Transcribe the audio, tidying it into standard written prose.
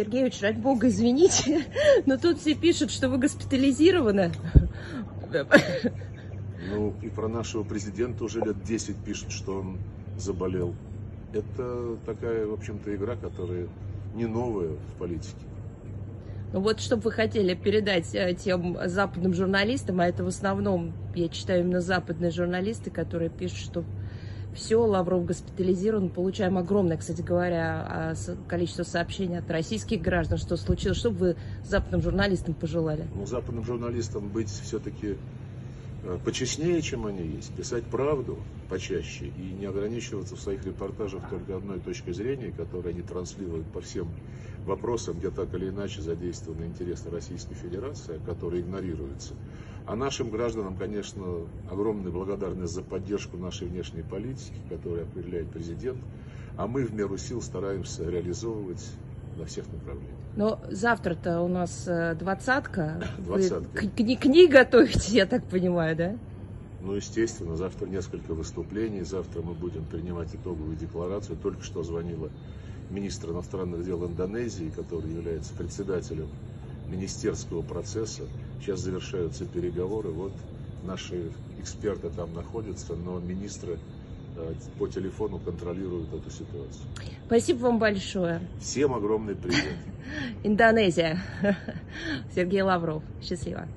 Сергеевич, ради бога, извините, но тут все пишут, что вы госпитализированы. Ну, и про нашего президента уже лет 10 пишут, что он заболел. Это такая, в общем-то, игра, которая не новая в политике. Ну вот, что бы вы хотели передать тем западным журналистам, а это в основном, я читаю, именно западные журналисты, которые пишут, что все, Лавров госпитализирован. Получаем огромное, кстати говоря, количество сообщений от российских граждан, что случилось. Что бы вы западным журналистам пожелали? Ну, западным журналистам быть все-таки почестнее, чем они есть, писать правду почаще и не ограничиваться в своих репортажах только одной точкой зрения, которую они транслируют по всем вопросам, где так или иначе задействованы интересы Российской Федерации, которые игнорируются. А нашим гражданам, конечно, огромная благодарность за поддержку нашей внешней политики, которую определяет президент, а мы в меру сил стараемся реализовывать на всех направлениях. Но завтра-то у нас двадцатка. Двадцатка. Книги готовите, я так понимаю, да? Ну, естественно, завтра несколько выступлений, завтра мы будем принимать итоговую декларацию. Только что звонила министр иностранных дел Индонезии, который является председателем министерского процесса. Сейчас завершаются переговоры, вот наши эксперты там находятся, но министры по телефону контролируют эту ситуацию. Спасибо вам большое. Всем огромный привет. Индонезия. Сергей Лавров. Счастливо.